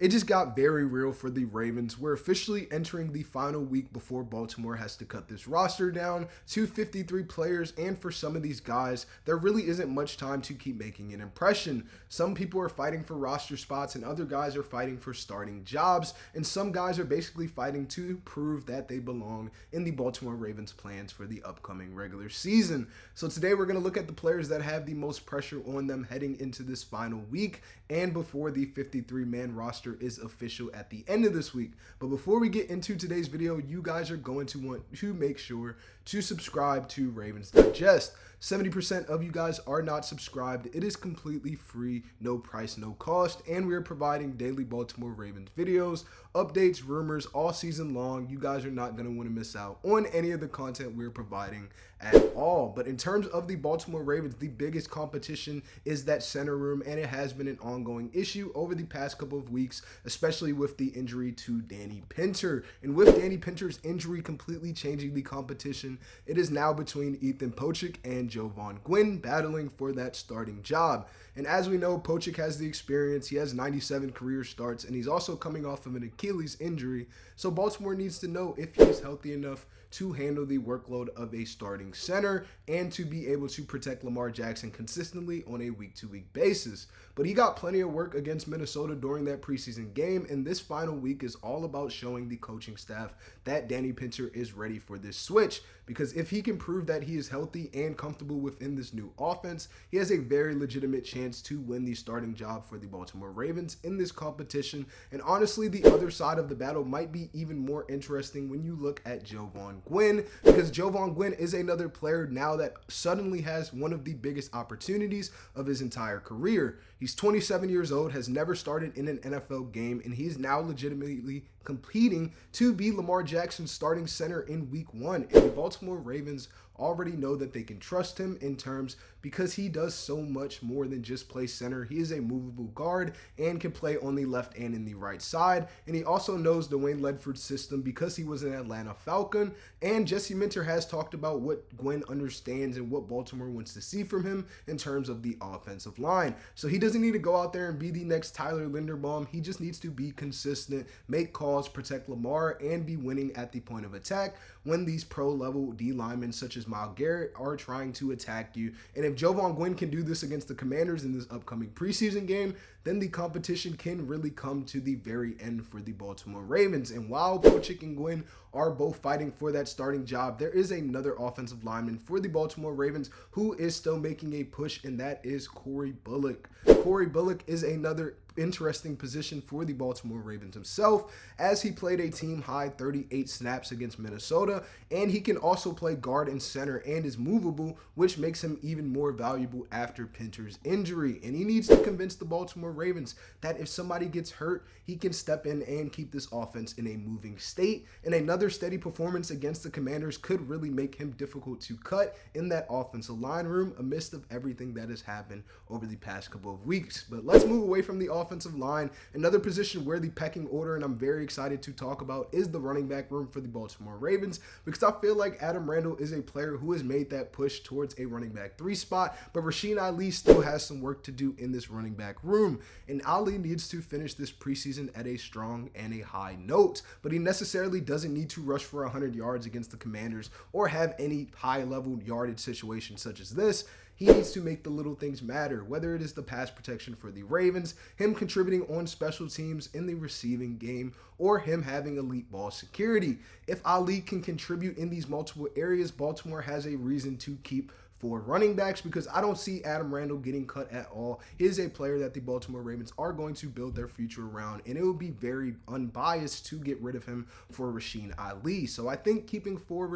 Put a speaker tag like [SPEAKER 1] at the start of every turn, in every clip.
[SPEAKER 1] It just got very real for the Ravens. We're officially entering the final week before Baltimore has to cut this roster down to 53 players, and for some of these guys, there really isn't much time to keep making an impression. Some people are fighting for roster spots, and other guys are fighting for starting jobs, and some guys are basically fighting to prove that they belong in the Baltimore Ravens' plans for the upcoming regular season. So today we're going to look at the players that have the most pressure on them heading into this final week and before the 53-man roster is official at the end of this week. But before we get into today's video, you guys are going to want to make sure to subscribe to Ravens Digest. 70% of you guys are not subscribed. It is completely free, no price, no cost, and we are providing daily Baltimore Ravens videos, updates, rumors all season long. You guys are not going to want to miss out on any of the content we're providing at all. But in terms of the Baltimore Ravens, the biggest competition is that center room, and it has been an ongoing issue over the past couple of weeks, especially with the injury to Danny Pinter. And with Danny Pinter's injury completely changing the competition, it is now between Ethan Pocic and Jovaughn Gwyn battling for that starting job. And as we know, Pocic has the experience. He has 97 career starts, and he's also coming off of an Achilles injury. So Baltimore needs to know if he is healthy enough to handle the workload of a starting center and to be able to protect Lamar Jackson consistently on a week-to-week basis. But he got plenty of work against Minnesota during that preseason game, and this final week is all about showing the coaching staff that Danny Pinter is ready for this switch, because if he can prove that he is healthy and comfortable within this new offense, he has a very legitimate chance to win the starting job for the Baltimore Ravens in this competition. And honestly, the other side of the battle might be even more interesting when you look at Jovaughn Gwyn, because Jovaughn Gwyn is another player now that suddenly has one of the biggest opportunities of his entire career. He's 27 years old, has never started in an NFL game, and he's now legitimately competing to be Lamar Jackson's starting center in week 1. And the Baltimore Ravens already know that they can trust him in terms because he does so much more than just play center. He is a movable guard and can play on the left and in the right side. And he also knows Dwayne Ledford's system because he was an Atlanta Falcon. And Jesse Minter has talked about what Gwyn understands and what Baltimore wants to see from him in terms of the offensive line. So he doesn't need to go out there and be the next Tyler Linderbaum. He just needs to be consistent, make calls, protect Lamar, and be winning at the point of attack when these pro-level D linemen such as Myles Garrett are trying to attack you. And if Jovaughn Gwyn can do this against the Commanders in this upcoming preseason game, then the competition can really come to the very end for the Baltimore Ravens. And while Pocic and Gwyn are both fighting for that starting job, there is another offensive lineman for the Baltimore Ravens who is still making a push, and that is Corey Bullock. Corey Bullock is another interesting position for the Baltimore Ravens himself, as he played a team-high 38 snaps against Minnesota, and he can also play guard and center and is movable, which makes him even more valuable after Pinter's injury. And he needs to convince the Baltimore Ravens that if somebody gets hurt, he can step in and keep this offense in a moving state. And another steady performance against the Commanders could really make him difficult to cut in that offensive line room amidst of everything that has happened over the past couple of weeks. But let's move away from the offensive line. Another position where the pecking order, and I'm very excited to talk about, is the running back room for the Baltimore Ravens, because I feel like Adam Randall is a player who has made that push towards a running back 3 spot, but Rasheen Ali still has some work to do in this running back room. And Ali needs to finish this preseason at a strong and a high note, but he necessarily doesn't need to rush for 100 yards against the Commanders or have any high-level yardage situation such as this. He needs to make the little things matter, whether it is the pass protection for the Ravens, him contributing on special teams in the receiving game, or him having elite ball security. If Ali can contribute in these multiple areas, Baltimore has a reason to keep 4 running backs, because I don't see Adam Randall getting cut at all. He is a player that the Baltimore Ravens are going to build their future around, and it would be very unbiased to get rid of him for Rasheen Ali. So I think keeping 4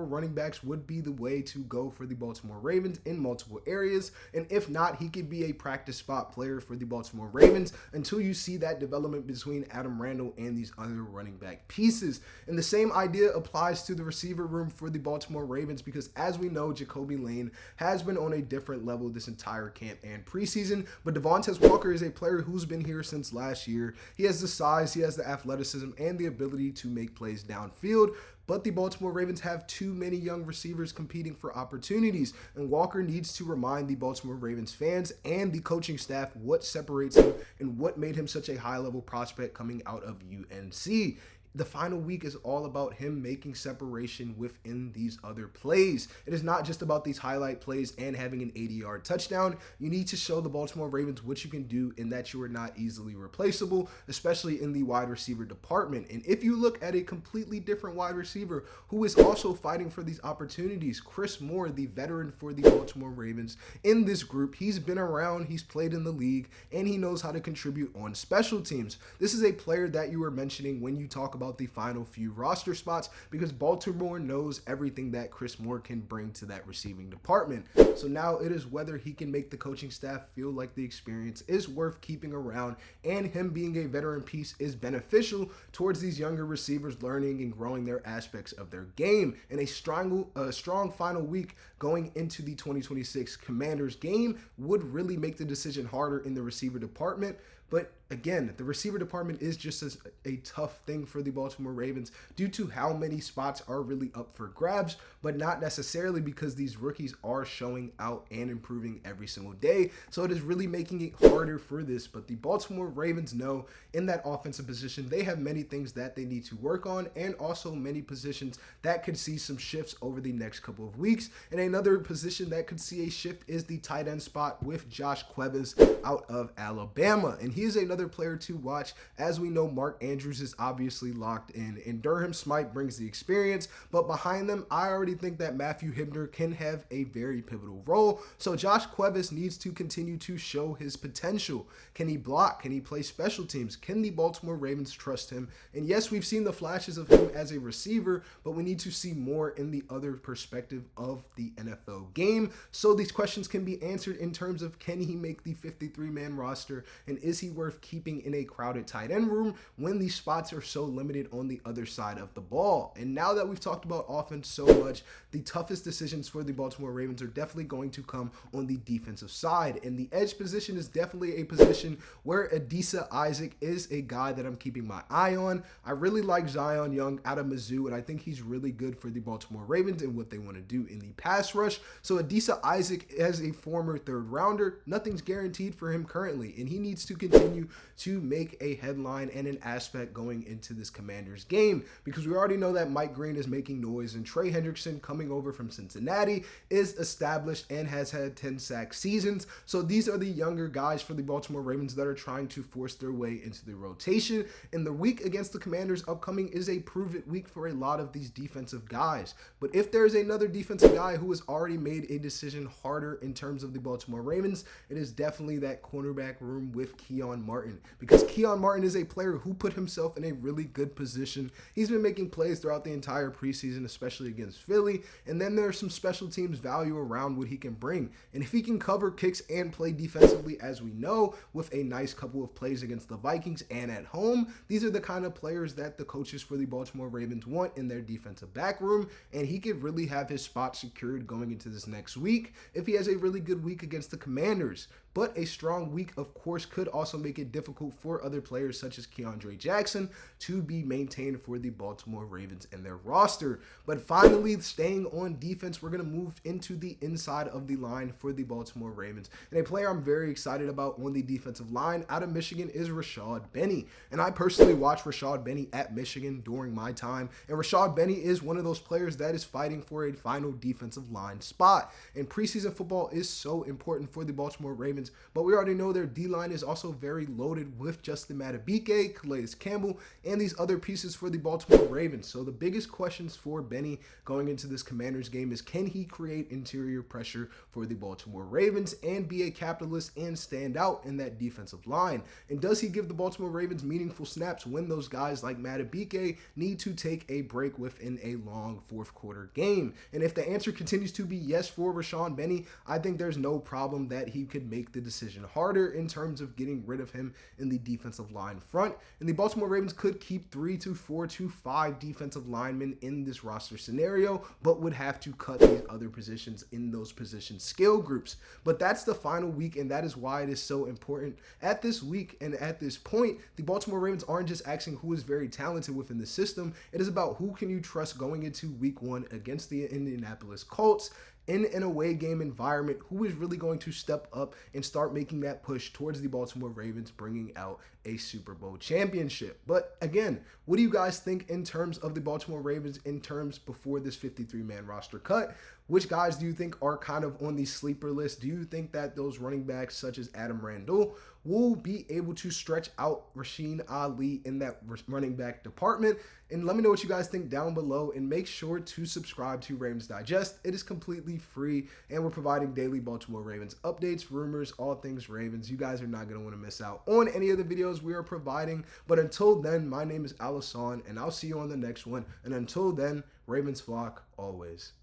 [SPEAKER 1] running backs would be the way to go for the Baltimore Ravens in multiple areas. And if not, he could be a practice spot player for the Baltimore Ravens until you see that development between Adam Randall and these other running back pieces. And the same idea applies to the receiver room for the Baltimore Ravens, because as we know, Jacoby Lane has been on a different level this entire camp and preseason, but Devontae Walker is a player who's been here since last year. He has the size, he has the athleticism, and the ability to make plays downfield. but the Baltimore Ravens have too many young receivers competing for opportunities, and Walker needs to remind the Baltimore Ravens fans and the coaching staff what separates him and what made him such a high-level prospect coming out of UNC. The final week is all about him making separation within these other plays. It is not just about these highlight plays and having an 80-yard touchdown. You need to show the Baltimore Ravens what you can do and that you are not easily replaceable, especially in the wide receiver department. And if you look at a completely different wide receiver who is also fighting for these opportunities, Chris Moore, the veteran for the Baltimore Ravens in this group, he's been around, he's played in the league, and he knows how to contribute on special teams. This is a player that you were mentioning when you talk about the final few roster spots, because Baltimore knows everything that Chris Moore can bring to that receiving department. So now it is whether he can make the coaching staff feel like the experience is worth keeping around, and him being a veteran piece is beneficial towards these younger receivers learning and growing their aspects of their game. And a strong final week going into the 2026 Commanders game would really make the decision harder in the receiver department. But again, the receiver department is just a tough thing for the Baltimore Ravens due to how many spots are really up for grabs, but not necessarily because these rookies are showing out and improving every single day. So it is really making it harder for this. But the Baltimore Ravens know in that offensive position, they have many things that they need to work on, and also many positions that could see some shifts over the next couple of weeks. And another position that could see a shift is the tight end spot with Josh Cuevas out of Alabama. And he is another player to watch. As we know, Mark Andrews is obviously locked in, and Durham Smythe brings the experience, but behind them, I already think that Matthew Hibner can have a very pivotal role. So Josh Cuevas needs to continue to show his potential. Can he block? Can he play special teams? Can the Baltimore Ravens trust him? And yes, we've seen the flashes of him as a receiver, but we need to see more in the other perspective of the NFL game. So these questions can be answered in terms of, can he make the 53-man roster, and is he worth keeping in a crowded tight end room when these spots are so limited on the other side of the ball? And now that we've talked about offense so much, the toughest decisions for the Baltimore Ravens are definitely going to come on the defensive side. And the edge position is definitely a position where Adisa Isaac is a guy that I'm keeping my eye on. I really like Zion Young out of Mizzou, and I think he's really good for the Baltimore Ravens and what they want to do in the pass rush. So Adisa Isaac, as a former third rounder, nothing's guaranteed for him currently, and he needs to continue to make a headline and an aspect going into this Commanders game, because we already know that Mike Green is making noise, and Trey Hendrickson, coming over from Cincinnati, is established and has had 10 sack seasons. So these are the younger guys for the Baltimore Ravens that are trying to force their way into the rotation. And the week against the Commanders upcoming is a prove-it week for a lot of these defensive guys. But if there's another defensive guy who has already made a decision harder in terms of the Baltimore Ravens, it is definitely that cornerback room with Keon Martin, because Keon Martin is a player who put himself in a really good position. He's been making plays throughout the entire preseason, especially against Philly, and then there's some special teams value around what he can bring. And if he can cover kicks and play defensively, as we know, with a nice couple of plays against the Vikings and at home, these are the kind of players that the coaches for the Baltimore Ravens want in their defensive back room, and he could really have his spot secured going into this next week if he has a really good week against the Commanders. But a strong week, of course, could also make it difficult for other players such as Keandre Jackson to be maintained for the Baltimore Ravens and their roster. But finally, staying on defense, we're going to move into the inside of the line for the Baltimore Ravens. And a player I'm very excited about on the defensive line out of Michigan is Rashad Benny. And I personally watched Rashad Benny at Michigan during my time. And Rashad Benny is one of those players that is fighting for a final defensive line spot. And preseason football is so important for the Baltimore Ravens, but we already know their D-line is also very loaded with Justin Madubuike, Calais Campbell, and these other pieces for the Baltimore Ravens. So the biggest questions for Benny going into this Commanders game is, can he create interior pressure for the Baltimore Ravens and be a capitalist and stand out in that defensive line? And does he give the Baltimore Ravens meaningful snaps when those guys like Madubuike need to take a break within a long fourth quarter game? And if the answer continues to be yes for Rashad Benny, I think there's no problem that he could make the decision harder in terms of getting rid of him in the defensive line front. And the Baltimore Ravens could keep 3 to 4 to 5 defensive linemen in this roster scenario, but would have to cut these other positions in those position skill groups. But that's the final week, and that is why it is so important. At this week and at this point, the Baltimore Ravens aren't just asking who is very talented within the system. It is about who can you trust going into week 1 against the Indianapolis Colts in an away game environment, who is really going to step up and start making that push towards the Baltimore Ravens bringing out a Super Bowl championship. But again, what do you guys think in terms of the Baltimore Ravens in terms before this 53-man roster cut? Which guys do you think are kind of on the sleeper list? Do you think that those running backs such as Adam Randall will be able to stretch out Rasheen Ali in that running back department? And let me know what you guys think down below, and make sure to subscribe to Ravens Digest. It is completely free, and we're providing daily Baltimore Ravens updates, rumors, all things Ravens. You guys are not going to want to miss out on any of the videos we are providing. But until then, my name is Alassane, and I'll see you on the next one. And until then, Ravens flock always.